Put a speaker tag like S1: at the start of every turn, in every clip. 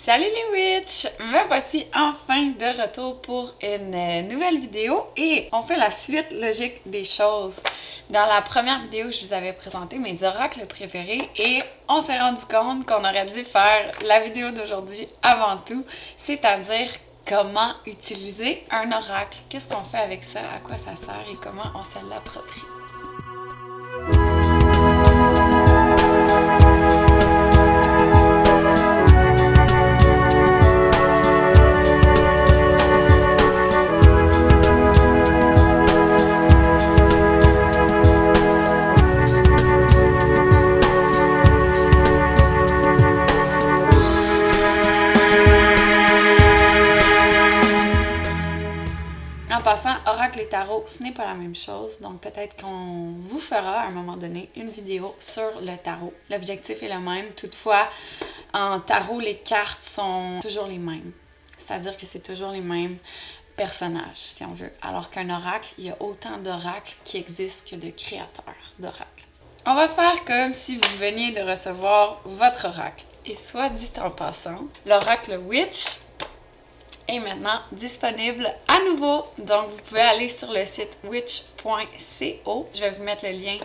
S1: Salut les witches! Me voici enfin de retour pour une nouvelle vidéo et on fait la suite logique des choses. Dans la première vidéo, je vous avais présenté mes oracles préférés et on s'est rendu compte qu'on aurait dû faire la vidéo d'aujourd'hui avant tout, c'est-à-dire comment utiliser un oracle. Qu'est-ce qu'on fait avec ça, à quoi ça sert et comment on se l'approprie. En passant, oracle et tarot, ce n'est pas la même chose, donc peut-être qu'on vous fera à un moment donné une vidéo sur le tarot. L'objectif est le même, toutefois, en tarot, les cartes sont toujours les mêmes. C'est-à-dire que c'est toujours les mêmes personnages, si on veut. Alors qu'un oracle, il y a autant d'oracles qui existent que de créateurs d'oracles. On va faire comme si vous veniez de recevoir votre oracle. Et soit dit en passant, l'oracle Witch est maintenant disponible à nouveau. Donc, vous pouvez aller sur le site witch.co. Je vais vous mettre le lien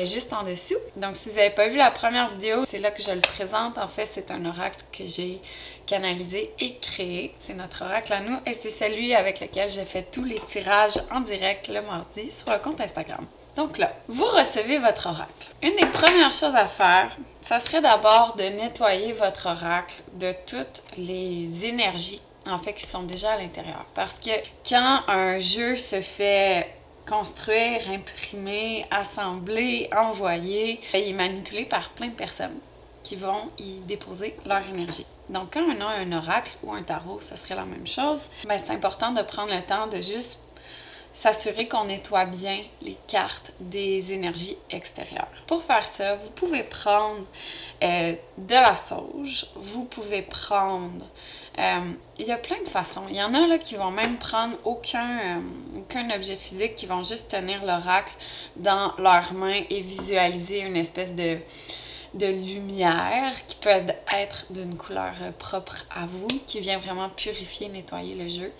S1: juste en dessous. Donc, si vous n'avez pas vu la première vidéo, c'est là que je le présente. En fait, c'est un oracle que j'ai canalisé et créé. C'est notre oracle à nous et c'est celui avec lequel j'ai fait tous les tirages en direct le mardi sur le compte Instagram. Donc là, vous recevez votre oracle. Une des premières choses à faire, ça serait d'abord de nettoyer votre oracle de toutes les énergies en fait, qui sont déjà à l'intérieur. Parce que quand un jeu se fait construire, imprimer, assembler, envoyer, il est manipulé par plein de personnes qui vont y déposer leur énergie. Donc, quand on a un oracle ou un tarot, ça serait la même chose. Bien, c'est important de prendre le temps de juste s'assurer qu'on nettoie bien les cartes des énergies extérieures. Pour faire ça, vous pouvez prendre de la sauge, vous pouvez prendre... il y a plein de façons. Il y en a là qui vont même prendre aucun objet physique, qui vont juste tenir l'oracle dans leurs mains et visualiser une espèce de lumière qui peut être d'une couleur propre à vous, qui vient vraiment purifier, nettoyer le jeu.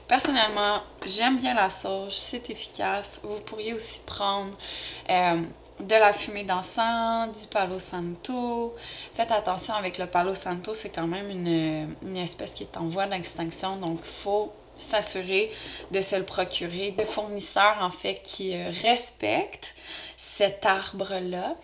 S1: Personnellement, j'aime bien la sauge, c'est efficace. Vous pourriez aussi prendre de la fumée d'encens, du palo santo. Faites attention avec le palo santo, c'est quand même une espèce qui est en voie d'extinction, donc il faut s'assurer de se le procurer de fournisseurs en fait qui respectent cet arbre-là.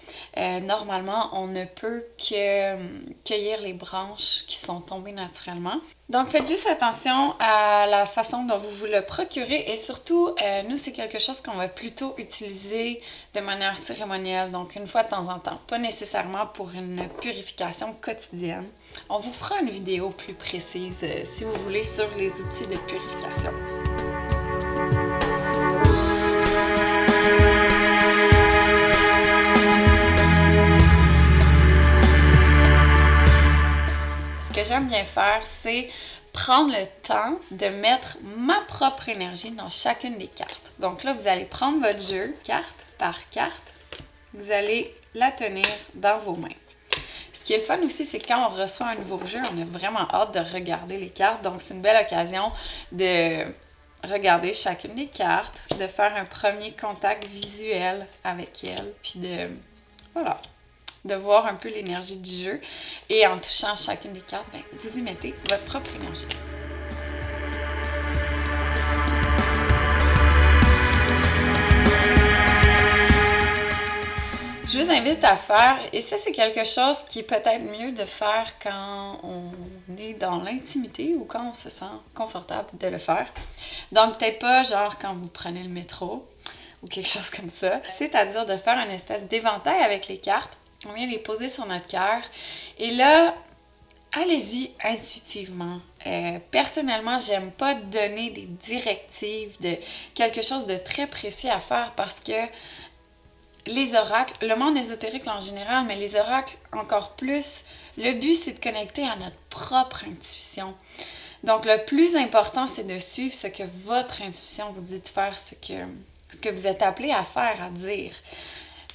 S1: Normalement, on ne peut que cueillir les branches qui sont tombées naturellement. Donc, faites juste attention à la façon dont vous le procurez et surtout, nous, c'est quelque chose qu'on va plutôt utiliser de manière cérémonielle, donc une fois de temps en temps, pas nécessairement pour une purification quotidienne. On vous fera une vidéo plus précise, si vous voulez, sur les outils de purification. Ce que j'aime bien faire, c'est prendre le temps de mettre ma propre énergie dans chacune des cartes. Donc là, vous allez prendre votre jeu, carte par carte, vous allez la tenir dans vos mains. Ce qui est le fun aussi, c'est quand on reçoit un nouveau jeu, on a vraiment hâte de regarder les cartes. Donc, c'est une belle occasion de regarder chacune des cartes, de faire un premier contact visuel avec elles, puis de voir un peu l'énergie du jeu. Et en touchant chacune des cartes, bien, vous y mettez votre propre énergie. Je vous invite à faire, et ça c'est quelque chose qui est peut-être mieux de faire quand on est dans l'intimité ou quand on se sent confortable de le faire. Donc peut-être pas genre quand vous prenez le métro ou quelque chose comme ça. C'est-à-dire de faire une espèce d'éventail avec les cartes. On vient les poser sur notre cœur. Et là, allez-y intuitivement. Personnellement, j'aime pas donner des directives de quelque chose de très précis à faire parce que les oracles, le monde ésotérique en général, mais les oracles encore plus, le but c'est de connecter à notre propre intuition. Donc le plus important c'est de suivre ce que votre intuition vous dit de faire, ce que vous êtes appelé à faire, à dire.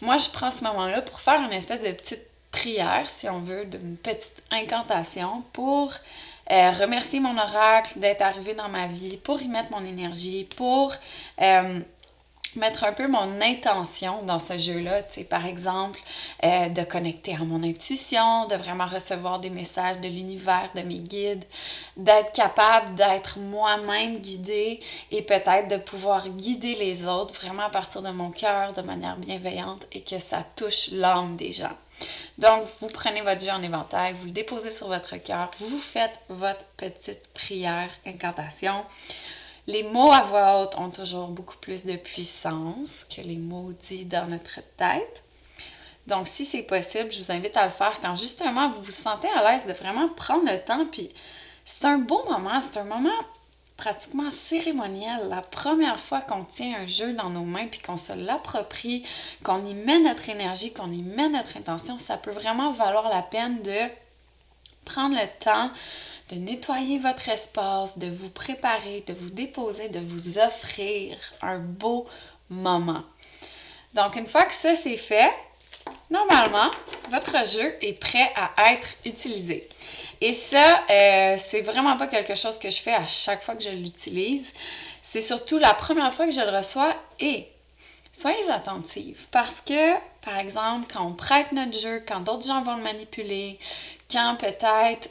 S1: Moi je prends ce moment-là pour faire une espèce de petite prière, si on veut, d'une petite incantation pour remercier mon oracle d'être arrivé dans ma vie, pour y mettre mon énergie, pour mettre un peu mon intention dans ce jeu-là, tu sais, par exemple, de connecter à mon intuition, de vraiment recevoir des messages de l'univers, de mes guides, d'être capable d'être moi-même guidée et peut-être de pouvoir guider les autres vraiment à partir de mon cœur, de manière bienveillante et que ça touche l'âme des gens. Donc, vous prenez votre jeu en éventail, vous le déposez sur votre cœur, vous faites votre petite prière, incantation. Les mots à voix haute ont toujours beaucoup plus de puissance que les mots dits dans notre tête. Donc, si c'est possible, je vous invite à le faire quand justement vous vous sentez à l'aise de vraiment prendre le temps. Puis, c'est un beau moment, c'est un moment pratiquement cérémoniel. La première fois qu'on tient un jeu dans nos mains puis qu'on se l'approprie, qu'on y met notre énergie, qu'on y met notre intention, ça peut vraiment valoir la peine de prendre le temps de nettoyer votre espace, de vous préparer, de vous déposer, de vous offrir un beau moment. Donc, une fois que ça c'est fait, normalement, votre jeu est prêt à être utilisé. Et ça, c'est vraiment pas quelque chose que je fais à chaque fois que je l'utilise. C'est surtout la première fois que je le reçois et soyez attentifs parce que, par exemple, quand on prête notre jeu, quand d'autres gens vont le manipuler, quand peut-être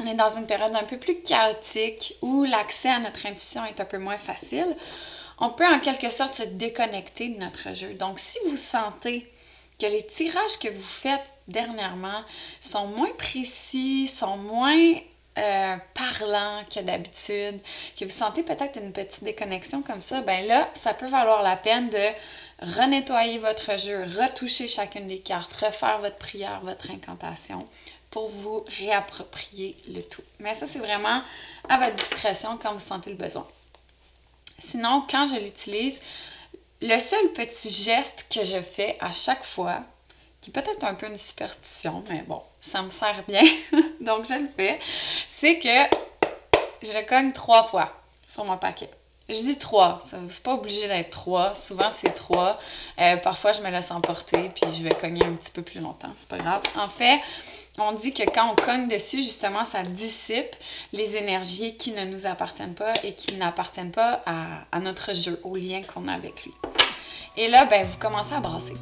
S1: on est dans une période un peu plus chaotique où l'accès à notre intuition est un peu moins facile, on peut en quelque sorte se déconnecter de notre jeu. Donc, si vous sentez que les tirages que vous faites dernièrement sont moins précis, sont moins parlants que d'habitude, que vous sentez peut-être une petite déconnexion comme ça, ben là, ça peut valoir la peine de renettoyer votre jeu, retoucher chacune des cartes, refaire votre prière, votre incantation, pour vous réapproprier le tout. Mais ça, c'est vraiment à votre discrétion quand vous sentez le besoin. Sinon, quand je l'utilise, le seul petit geste que je fais à chaque fois, qui est peut-être un peu une superstition, mais bon, ça me sert bien, donc je le fais, c'est que je cogne 3 fois sur mon paquet. Je dis 3, c'est pas obligé d'être 3, souvent c'est 3. Parfois je me laisse emporter puis je vais cogner un petit peu plus longtemps, c'est pas grave. En fait, on dit que quand on cogne dessus, justement, ça dissipe les énergies qui ne nous appartiennent pas et qui n'appartiennent pas à notre jeu, au lien qu'on a avec lui. Et là, ben, vous commencez à brasser.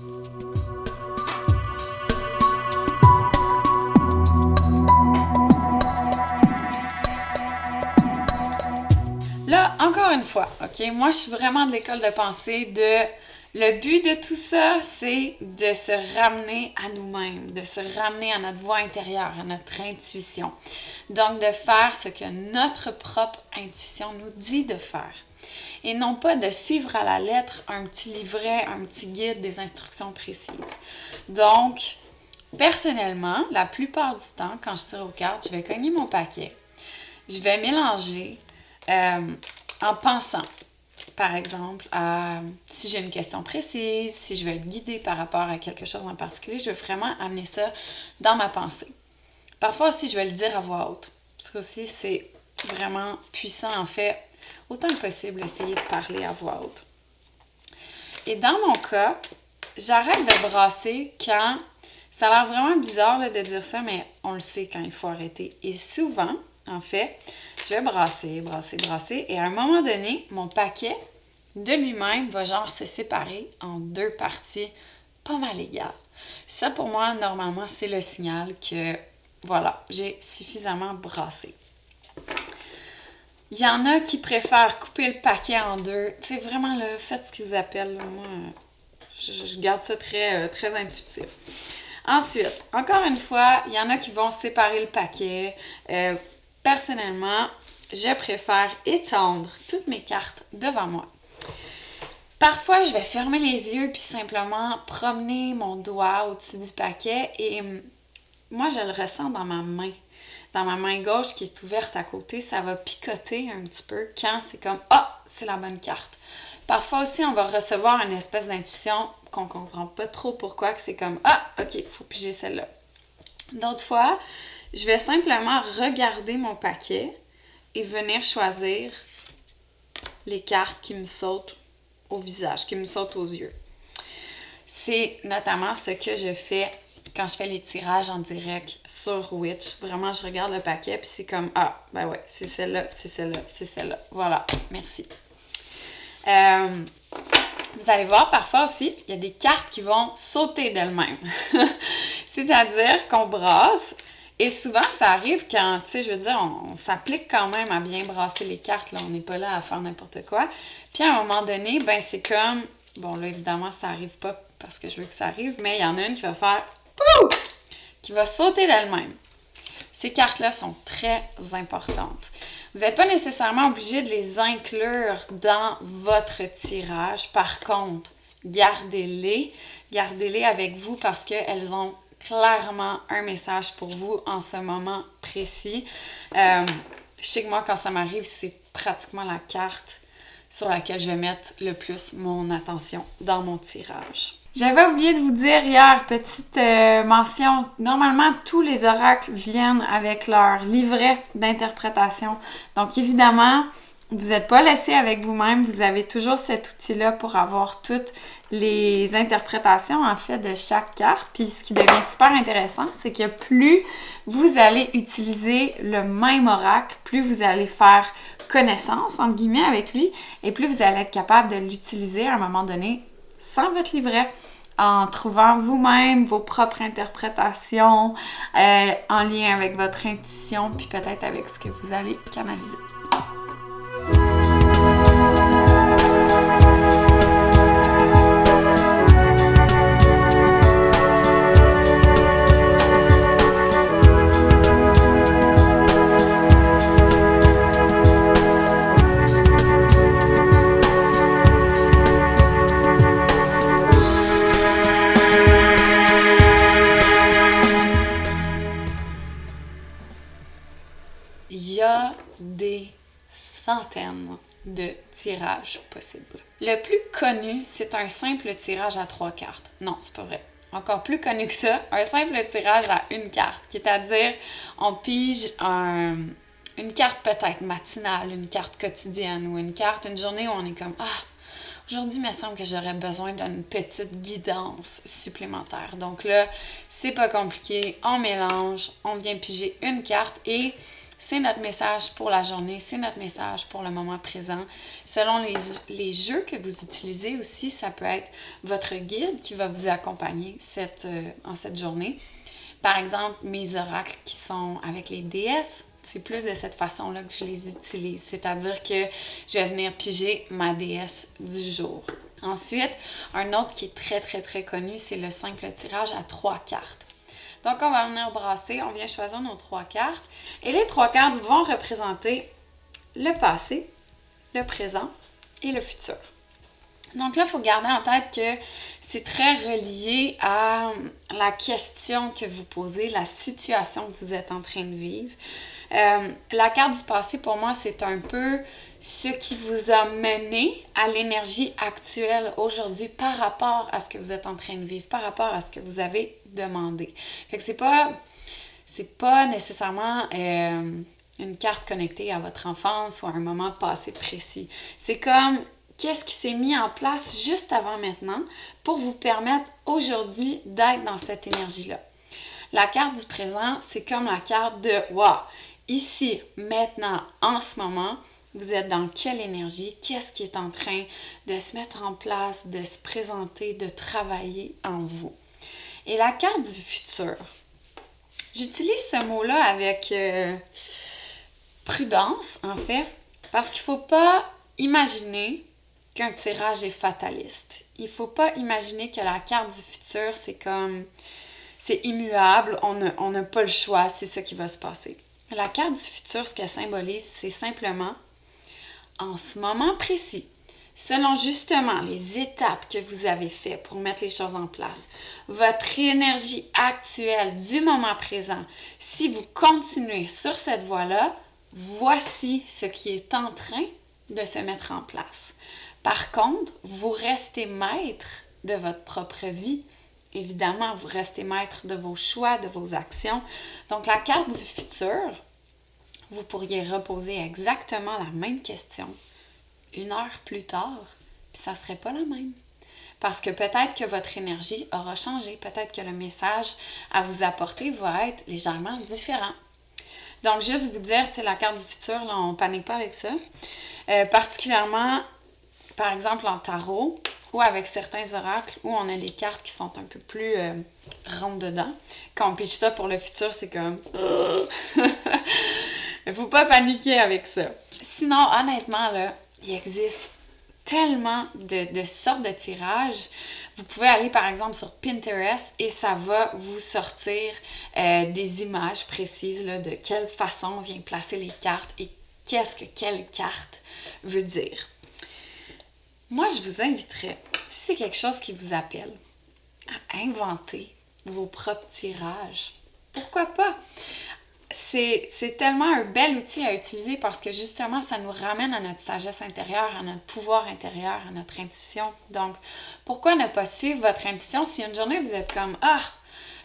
S1: Là, encore une fois, ok, moi je suis vraiment de l'école de pensée de le but de tout ça, c'est de se ramener à nous-mêmes, de se ramener à notre voix intérieure, à notre intuition. Donc de faire ce que notre propre intuition nous dit de faire. Et non pas de suivre à la lettre un petit livret, un petit guide, des instructions précises. Donc, personnellement, la plupart du temps, quand je tire aux cartes, je vais cogner mon paquet. Je vais mélanger en pensant, par exemple, à si j'ai une question précise, si je veux être guidée par rapport à quelque chose en particulier, je veux vraiment amener ça dans ma pensée. Parfois aussi, je vais le dire à voix haute. Parce que aussi, c'est vraiment puissant, en fait, autant que possible, essayer de parler à voix haute. Et dans mon cas, j'arrête de brasser quand... Ça a l'air vraiment bizarre là, de dire ça, mais on le sait quand il faut arrêter. Et souvent, en fait, je vais brasser, et à un moment donné, mon paquet de lui-même va genre se séparer en 2 parties pas mal égales. Ça, pour moi, normalement, c'est le signal que, voilà, j'ai suffisamment brassé. Il y en a qui préfèrent couper le paquet en 2. Tu sais, vraiment, là, faites ce qui vous appelle. Là. Moi, je garde ça très, très intuitif. Ensuite, encore une fois, il y en a qui vont séparer le paquet. Personnellement, je préfère étendre toutes mes cartes devant moi. Parfois, je vais fermer les yeux puis simplement promener mon doigt au-dessus du paquet et moi, je le ressens dans ma main. Dans ma main gauche qui est ouverte à côté, ça va picoter un petit peu quand c'est comme « Ah, c'est la bonne carte ». Parfois aussi, on va recevoir une espèce d'intuition qu'on ne comprend pas trop pourquoi, que c'est comme « Ah, ok, il faut piger celle-là ». D'autres fois, je vais simplement regarder mon paquet et venir choisir les cartes qui me sautent au visage, qui me sautent aux yeux. C'est notamment ce que je fais quand je fais les tirages en direct sur Witch. Vraiment, je regarde le paquet puis c'est comme, ah, ben ouais, c'est celle-là, c'est celle-là, c'est celle-là. Voilà, merci. Vous allez voir, parfois aussi, il y a des cartes qui vont sauter d'elles-mêmes. C'est-à-dire qu'on brasse, et souvent, ça arrive quand, tu sais, je veux dire, on s'applique quand même à bien brasser les cartes, là, on n'est pas là à faire n'importe quoi. Puis à un moment donné, ben c'est comme, bon là, évidemment, ça arrive pas parce que je veux que ça arrive, mais il y en a une qui va faire pouh! Qui va sauter d'elle-même. Ces cartes-là sont très importantes. Vous n'êtes pas nécessairement obligé de les inclure dans votre tirage. Par contre, gardez-les. Gardez-les avec vous parce qu'elles ont clairement un message pour vous en ce moment précis. Je sais que moi, quand ça m'arrive, c'est pratiquement la carte sur laquelle je vais mettre le plus mon attention dans mon tirage. J'avais oublié de vous dire hier, petite mention, normalement tous les oracles viennent avec leur livret d'interprétation. Donc évidemment, vous n'êtes pas laissé avec vous-même, vous avez toujours cet outil-là pour avoir toutes les interprétations en fait de chaque carte. Puis ce qui devient super intéressant, c'est que plus vous allez utiliser le même oracle, plus vous allez faire connaissance, entre guillemets, avec lui, et plus vous allez être capable de l'utiliser à un moment donné sans votre livret, en trouvant vous-même vos propres interprétations en lien avec votre intuition, puis peut-être avec ce que vous allez canaliser. Il y a des centaines de tirages possibles. Le plus connu, c'est un simple tirage à 3 cartes. Non, c'est pas vrai. Encore plus connu que ça, un simple tirage à une carte, qui est à dire, on pige une carte peut-être matinale, une carte quotidienne ou une journée où on est comme « Ah, aujourd'hui, il me semble que j'aurais besoin d'une petite guidance supplémentaire. » Donc là, c'est pas compliqué, on mélange, on vient piger une carte et c'est notre message pour la journée, c'est notre message pour le moment présent. Selon les jeux que vous utilisez aussi, ça peut être votre guide qui va vous accompagner en cette journée. Par exemple, mes oracles qui sont avec les déesses, c'est plus de cette façon-là que je les utilise. C'est-à-dire que je vais venir piger ma déesse du jour. Ensuite, un autre qui est très, très, très connu, c'est le simple tirage à 3 cartes. Donc, on va venir brasser, on vient choisir nos 3 cartes. Et les 3 cartes vont représenter le passé, le présent et le futur. Donc là, il faut garder en tête que c'est très relié à la question que vous posez, la situation que vous êtes en train de vivre. La carte du passé, pour moi, c'est un peu ce qui vous a mené à l'énergie actuelle aujourd'hui par rapport à ce que vous êtes en train de vivre, par rapport à ce que vous avez demandé. Fait que c'est pas nécessairement une carte connectée à votre enfance ou à un moment passé précis. C'est comme qu'est-ce qui s'est mis en place juste avant maintenant pour vous permettre aujourd'hui d'être dans cette énergie-là. La carte du présent, c'est comme la carte de « Wow! Ici, maintenant, en ce moment, vous êtes dans quelle énergie? Qu'est-ce qui est en train de se mettre en place, de se présenter, de travailler en vous? » Et la carte du futur, j'utilise ce mot-là avec prudence, en fait, parce qu'il ne faut pas imaginer qu'un tirage est fataliste. Il ne faut pas imaginer que la carte du futur, c'est immuable, on n'a pas le choix, c'est ça qui va se passer. La carte du futur, ce qu'elle symbolise, c'est simplement, en ce moment précis, selon justement les étapes que vous avez faites pour mettre les choses en place, votre énergie actuelle du moment présent, si vous continuez sur cette voie-là, voici ce qui est en train de se mettre en place. Par contre, vous restez maître de votre propre vie. Évidemment, vous restez maître de vos choix, de vos actions. Donc, la carte du futur, vous pourriez reposer exactement la même question 1 heure plus tard, puis ça ne serait pas la même. parce que peut-être que votre énergie aura changé, peut-être que le message à vous apporter va être légèrement différent. Donc, juste vous dire, tu sais, la carte du futur, là, on ne panique pas avec ça. Particulièrement, par exemple, en tarot ou avec certains oracles où on a des cartes qui sont un peu plus rondes dedans. Quand on pitche ça pour le futur, c'est comme... Il ne faut pas paniquer avec ça. Sinon, honnêtement, là, il existe tellement de sortes de tirages. Vous pouvez aller par exemple sur Pinterest et ça va vous sortir des images précises là, de quelle façon on vient placer les cartes et qu'est-ce que quelle carte veut dire. Moi, je vous inviterais, si c'est quelque chose qui vous appelle, à inventer vos propres tirages. Pourquoi pas? C'est tellement un bel outil à utiliser parce que justement, ça nous ramène à notre sagesse intérieure, à notre pouvoir intérieur, à notre intuition. Donc, pourquoi ne pas suivre votre intuition si une journée vous êtes comme « Ah,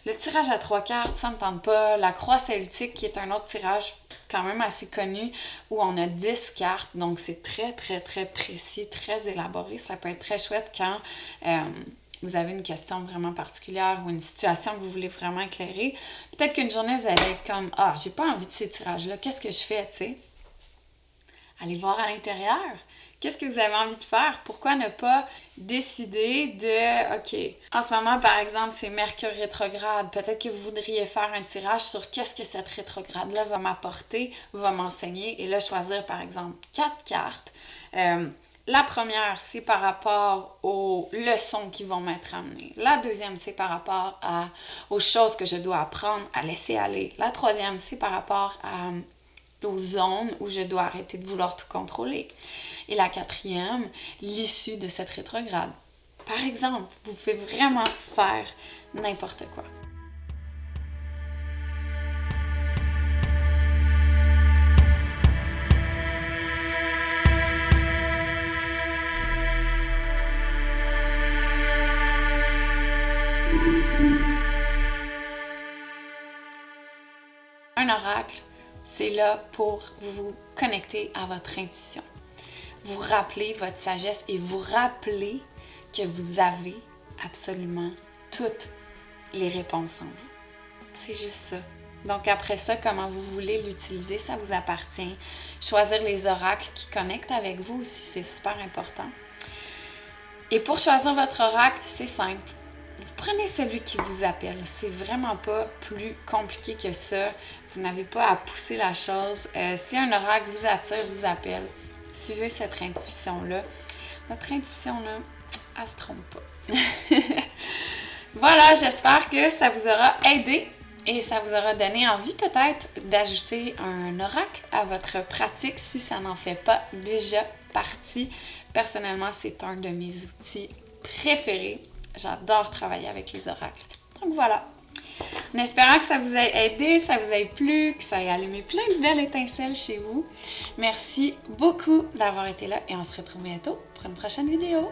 S1: le tirage à 3 cartes, ça me tente pas. » La croix celtique, qui est un autre tirage quand même assez connu, où on a 10 cartes. Donc, c'est très, très, très précis, très élaboré. Ça peut être très chouette quand... vous avez une question vraiment particulière ou une situation que vous voulez vraiment éclairer. Peut-être qu'une journée, vous allez être comme « Ah, j'ai pas envie de ces tirages-là. Qu'est-ce que je fais, tu sais? » Allez voir à l'intérieur. Qu'est-ce que vous avez envie de faire? Pourquoi ne pas décider de « OK, en ce moment, par exemple, c'est Mercure rétrograde. Peut-être que vous voudriez faire un tirage sur qu'est-ce que cette rétrograde-là va m'apporter, va m'enseigner. » Et là, choisir, par exemple, 4 cartes. La première, c'est par rapport aux leçons qui vont m'être amenées. La deuxième, c'est par rapport aux choses que je dois apprendre à laisser aller. La troisième, c'est par rapport aux zones où je dois arrêter de vouloir tout contrôler. Et la quatrième, l'issue de cette rétrograde. Par exemple, vous pouvez vraiment faire n'importe quoi. Un oracle, c'est là pour vous connecter à votre intuition. Vous rappeler votre sagesse et vous rappeler que vous avez absolument toutes les réponses en vous. C'est juste ça. Donc après ça, comment vous voulez l'utiliser, ça vous appartient. Choisir les oracles qui connectent avec vous aussi, c'est super important. Et pour choisir votre oracle, c'est simple. Vous prenez celui qui vous appelle. C'est vraiment pas plus compliqué que ça. Vous n'avez pas à pousser la chose. Si un oracle vous attire, vous appelle, suivez cette intuition-là. Votre intuition-là, elle se trompe pas. Voilà, j'espère que ça vous aura aidé et ça vous aura donné envie peut-être d'ajouter un oracle à votre pratique si ça n'en fait pas déjà partie. Personnellement, c'est un de mes outils préférés. J'adore travailler avec les oracles. Donc voilà. En espérant que ça vous ait aidé, ça vous ait plu, que ça ait allumé plein de belles étincelles chez vous. Merci beaucoup d'avoir été là et on se retrouve bientôt pour une prochaine vidéo.